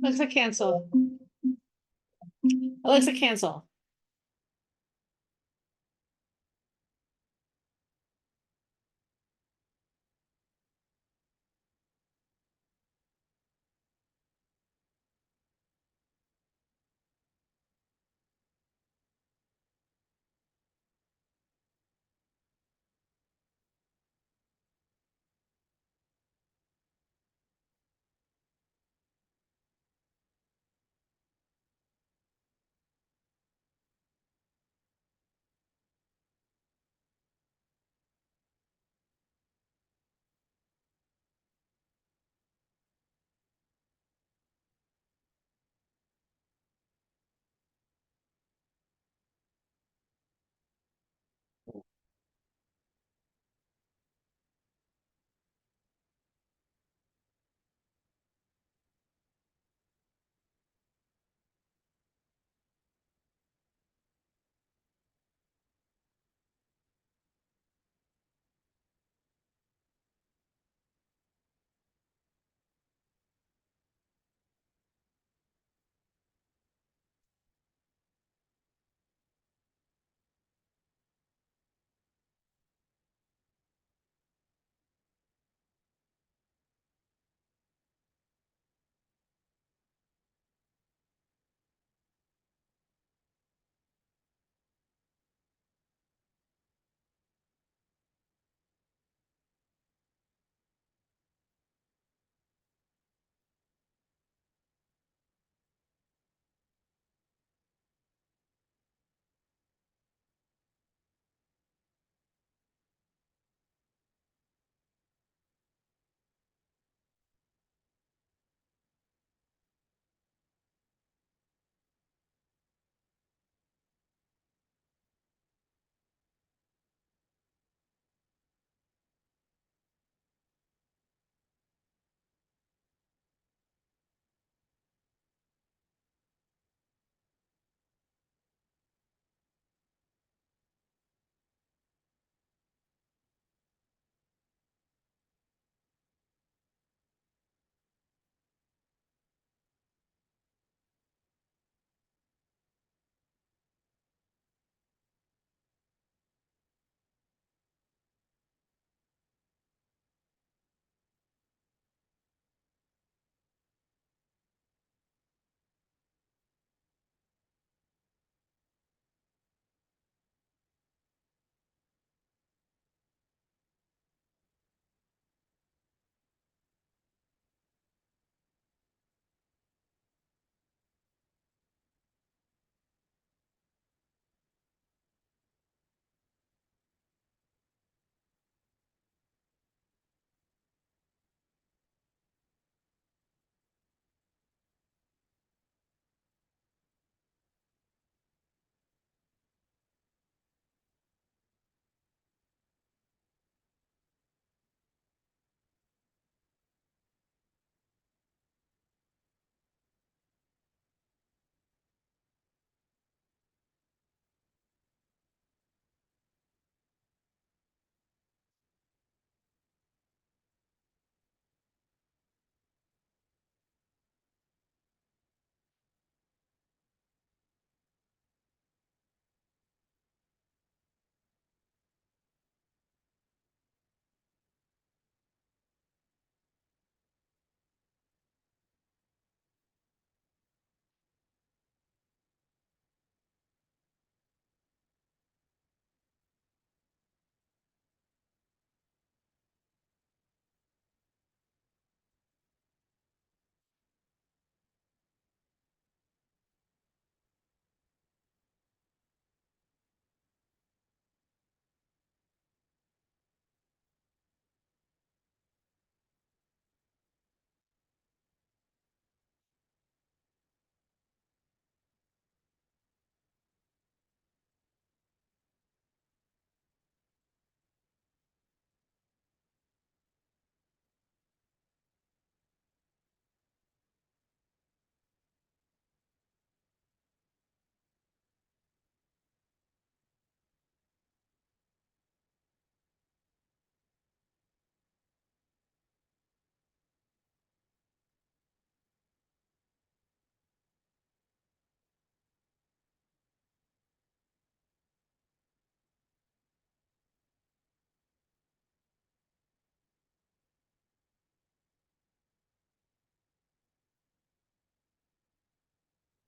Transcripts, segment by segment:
Alexa, cancel. Alexa, cancel.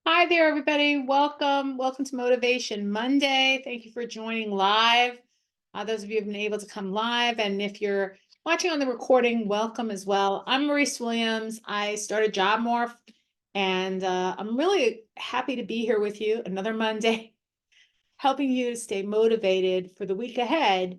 Hi there, everybody. Welcome. Welcome to Motivation Monday. Thank you for joining live. Those of you who have been able to come live, and if you're watching on the recording, welcome as well. I'm Maurice Williams. I started JobMorph, and I'm really happy to be here with you another Monday, helping you to stay motivated for the week ahead.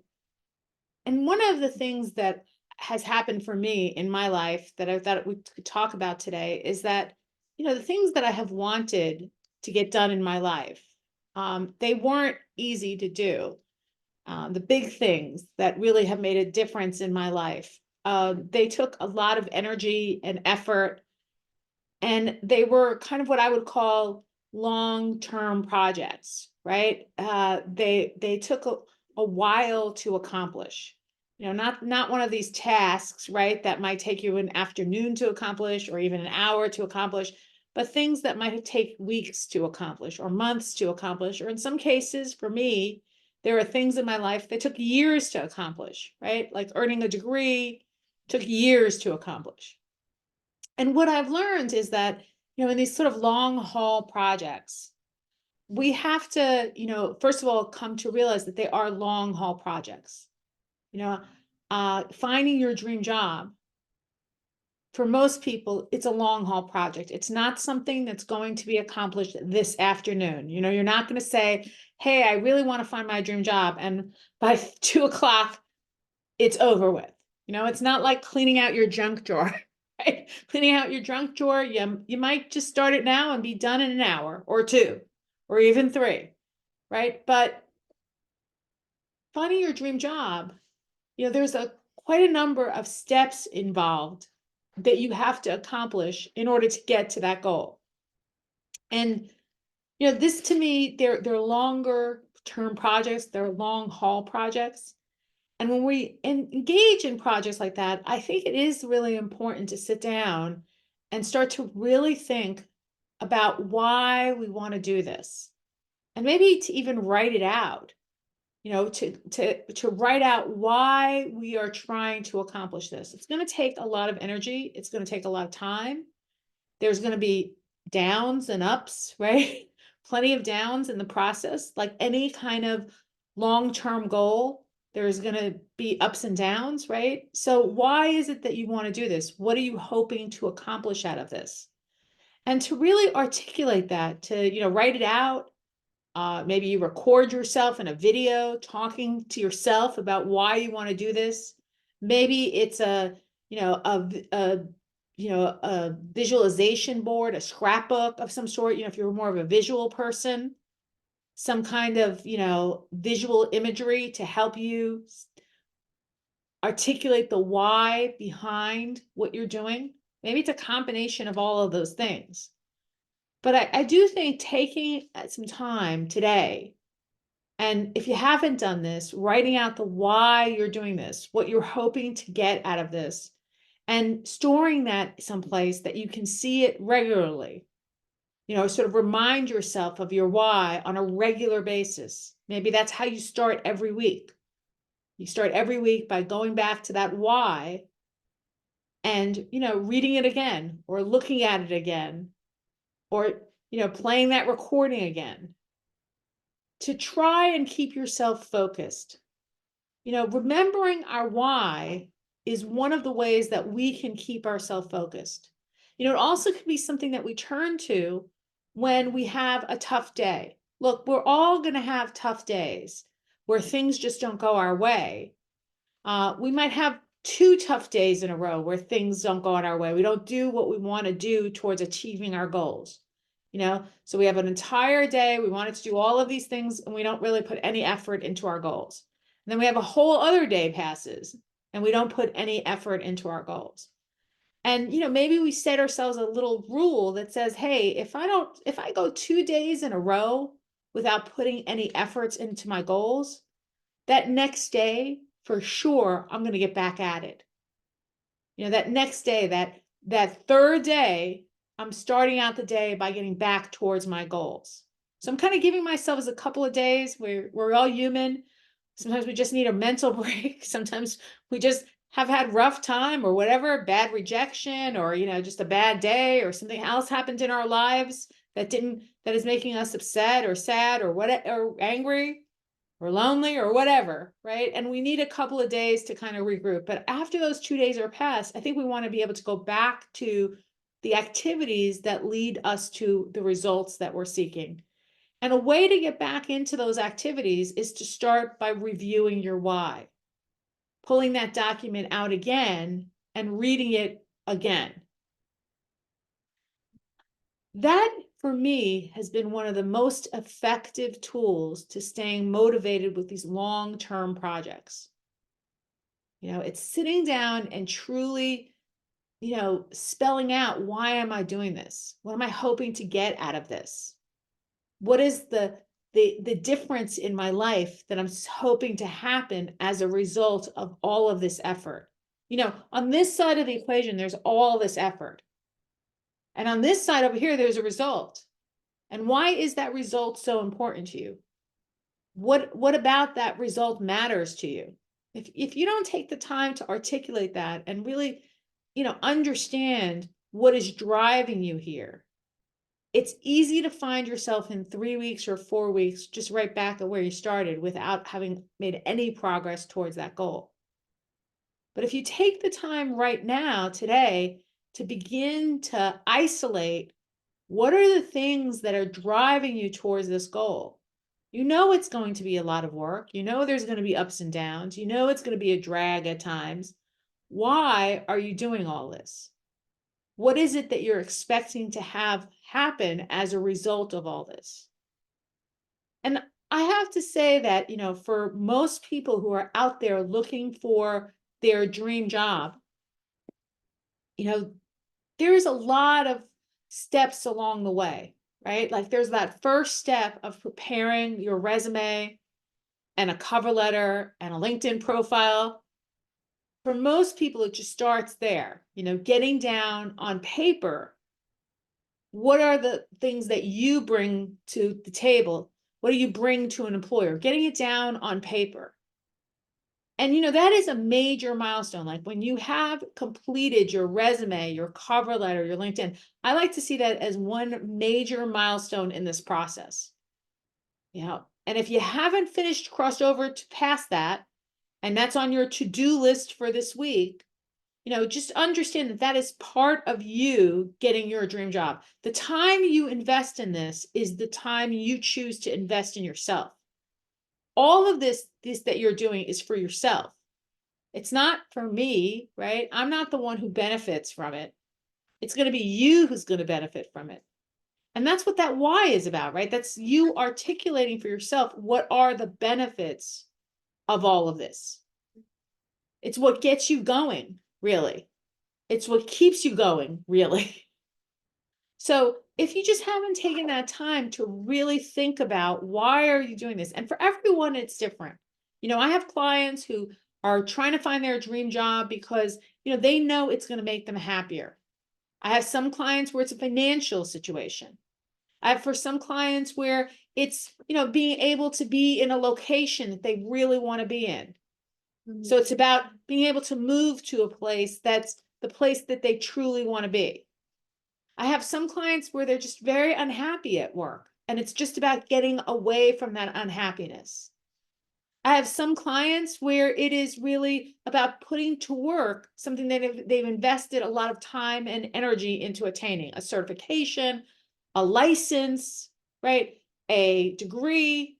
And one of the things that has happened for me in my life that I thought we could talk about today is that, the things that I have wanted to get done in my life, they weren't easy to do. The big things that really have made a difference in my life, they took a lot of energy and effort, and they were kind of what I would call long-term projects, right? They took a while to accomplish. Not one of these tasks, right, that might take you an afternoon to accomplish or even an hour to accomplish, but things that might take weeks to accomplish or months to accomplish, or in some cases, for me, there are things in my life that took years to accomplish, right? Like earning a degree took years to accomplish. And what I've learned is that, in these sort of long haul projects, we have to, first of all, come to realize that they are long haul projects. You know, Finding your dream job, for most people, it's a long haul project. It's not something that's going to be accomplished this afternoon. You're not going to say, hey, I really want to find my dream job. And by 2 o'clock, it's over with. It's not like cleaning out your junk drawer, right? Cleaning out your junk drawer, you might just start it now and be done in an hour or two or even three, right? But finding your dream job, there's a quite a number of steps involved that you have to accomplish in order to get to that goal. And this to me, they're longer term projects, they're long haul projects. And when we engage in projects like that, I think it is really important to sit down and start to really think about why we want to do this. And maybe to even write it out, to write out why we are trying to accomplish this. It's going to take a lot of energy. It's going to take a lot of time. There's going to be downs and ups, right? Plenty of downs in the process, like any kind of long-term goal. There's going to be ups and downs, right? So why is it that you want to do this? What are you hoping to accomplish out of this? And to really articulate that, to, write it out. Maybe you record yourself in a video talking to yourself about why you want to do this. Maybe it's you know, a a visualization board, a scrapbook of some sort, if you're more of a visual person, some kind of, visual imagery to help you articulate the why behind what you're doing. Maybe it's a combination of all of those things. But I do think taking some time today, and if you haven't done this, writing out the why you're doing this, what you're hoping to get out of this, and storing that someplace that you can see it regularly. Sort of remind yourself of your why on a regular basis. Maybe that's how you start every week. You start every week by going back to that why and, reading it again or looking at it again or, playing that recording again to try and keep yourself focused. Remembering our why is one of the ways that we can keep ourselves focused. It also could be something that we turn to when we have a tough day. Look, we're all going to have tough days where things just don't go our way. We might have 2 tough days in a row where things don't go in our way. We don't do what we want to do towards achieving our goals. So we have an entire day, we wanted to do all of these things, and we don't really put any effort into our goals. And then we have a whole other day passes, and we don't put any effort into our goals. And maybe we set ourselves a little rule that says, hey, if I go 2 days in a row without putting any efforts into my goals, that next day, for sure, I'm going to get back at it. That next day, that third day, I'm starting out the day by getting back towards my goals. So I'm kind of giving myself as a couple of days. We're all human. Sometimes we just need a mental break. Sometimes we just have had rough time or whatever, bad rejection or, just a bad day or something else happened in our lives that is making us upset or sad or or angry or lonely or whatever, right? And we need a couple of days to kind of regroup. But after those 2 days are passed, I think we want to be able to go back to the activities that lead us to the results that we're seeking. And a way to get back into those activities is to start by reviewing your why, pulling that document out again and reading it again. That, for me, has been one of the most effective tools to staying motivated with these long-term projects. It's sitting down and truly, spelling out, why am I doing this? What am I hoping to get out of this? What is the difference in my life that I'm hoping to happen as a result of all of this effort? On this side of the equation, there's all this effort. And on this side over here, there's a result. And why is that result so important to you? What about that result matters to you? If you don't take the time to articulate that and really, understand what is driving you here, it's easy to find yourself in 3 weeks or 4 weeks just right back at where you started without having made any progress towards that goal. But if you take the time right now, today, to begin to isolate what are the things that are driving you towards this goal, it's going to be a lot of work. There's going to be ups and downs. It's going to be a drag at times. Why are you doing all this? What is it that you're expecting to have happen as a result of all this? And I have to say that, for most people who are out there looking for their dream job, there's a lot of steps along the way, right? Like there's that first step of preparing your resume and a cover letter and a LinkedIn profile. For most people, it just starts there, getting down on paper. What are the things that you bring to the table? What do you bring to an employer? Getting it down on paper. And that is a major milestone. Like when you have completed your resume, your cover letter, your LinkedIn, I like to see that as one major milestone in this process. And if you haven't crossed over to past that, and that's on your to-do list for this week, just understand that that is part of you getting your dream job. The time you invest in this is the time you choose to invest in yourself. All of this that you're doing is for yourself. It's not for me, right? I'm not the one who benefits from it. It's going to be you who's going to benefit from it. And that's what that why is about, right? That's you articulating for yourself, what are the benefits of all of this? It's what gets you going, really. It's what keeps you going, really. So if you just haven't taken that time to really think about why are you doing this? And for everyone, it's different. I have clients who are trying to find their dream job because, they know it's going to make them happier. I have some clients where it's a financial situation. I have for some clients where it's, being able to be in a location that they really want to be in. So it's about being able to move to a place that's the place that they truly want to be. I have some clients where they're just very unhappy at work, and it's just about getting away from that unhappiness. I have some clients where it is really about putting to work something that they've invested a lot of time and energy into attaining, a certification, a license, right? A degree,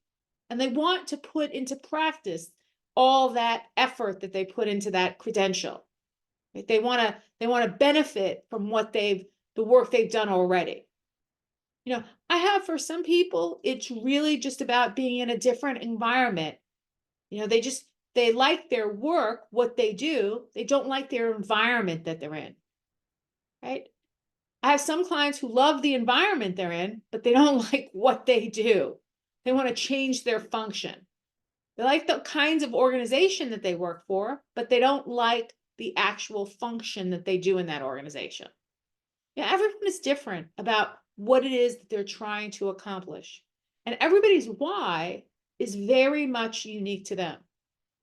and they want to put into practice all that effort that they put into that credential. Right? They want to benefit from the work they've done already. I have for some people, it's really just about being in a different environment. They like their work, what they do. They don't like their environment that they're in, right? I have some clients who love the environment they're in, but they don't like what they do. They want to change their function. They like the kinds of organization that they work for, but they don't like the actual function that they do in that organization. Everyone is different about what it is that they're trying to accomplish. And everybody's why is very much unique to them.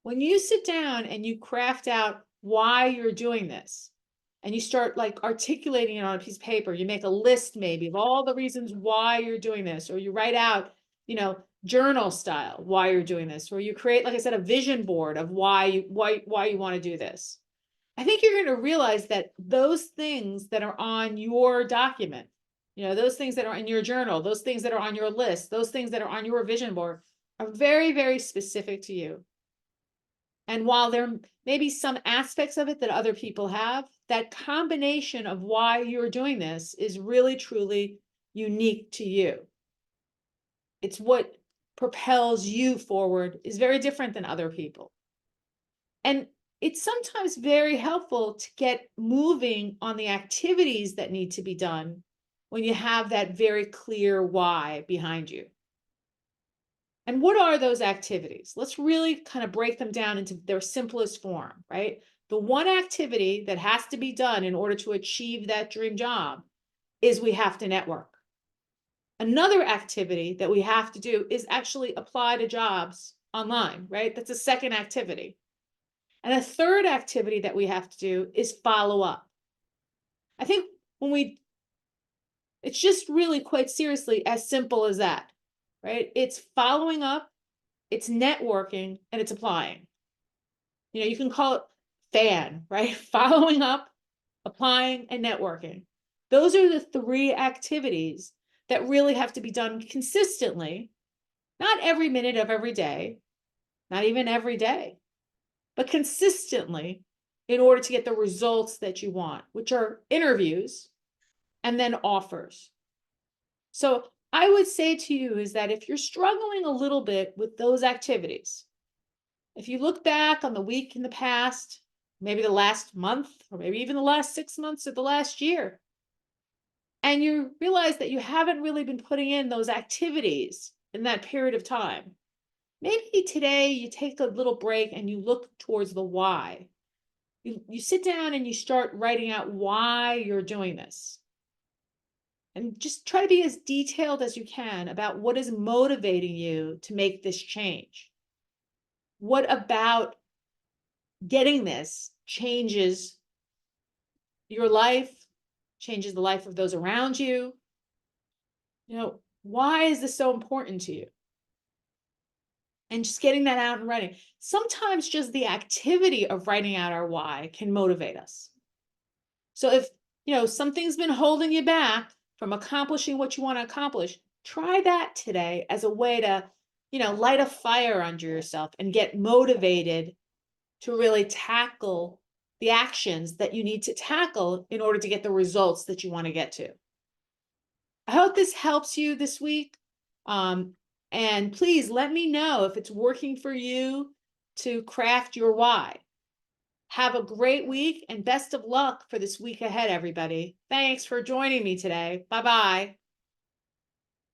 When you sit down and you craft out why you're doing this, and you start like articulating it on a piece of paper. You make a list maybe of all the reasons why you're doing this, or you write out, journal style why you're doing this, or you create, like I said, a vision board of why you want to do this. I think you're going to realize that those things that are on your document, those things that are in your journal, those things that are on your list, those things that are on your vision board are very, very specific to you. And while there may be some aspects of it that other people have, that combination of why you're doing this is really, truly unique to you. It's what propels you forward, is very different than other people. And it's sometimes very helpful to get moving on the activities that need to be done when you have that very clear why behind you. And what are those activities? Let's really kind of break them down into their simplest form, right? The one activity that has to be done in order to achieve that dream job is we have to network. Another activity that we have to do is actually apply to jobs online, right? That's a second activity. And a third activity that we have to do is follow up. I think it's just really quite seriously as simple as that, right? It's following up, it's networking, and it's applying. You can call it FAN, right? Following up, applying, and networking. Those are the three activities that really have to be done consistently, not every minute of every day, not even every day, but consistently in order to get the results that you want, which are interviews and then offers. So I would say to you is that if you're struggling a little bit with those activities, if you look back on the week in the past, maybe the last month, or maybe even the last 6 months or the last year, and you realize that you haven't really been putting in those activities in that period of time, maybe today you take a little break and you look towards the why. You sit down and you start writing out why you're doing this. And just try to be as detailed as you can about what is motivating you to make this change. What about getting this changes your life, changes the life of those around you? Why is this so important to you? And just getting that out and writing. Sometimes just the activity of writing out our why can motivate us. So if, something's been holding you back from accomplishing what you want to accomplish, try that today as a way to, light a fire under yourself and get motivated to really tackle the actions that you need to tackle in order to get the results that you want to get to. I hope this helps you this week. And please let me know if it's working for you to craft your why. Have a great week and best of luck for this week ahead, everybody. Thanks for joining me today. Bye-bye.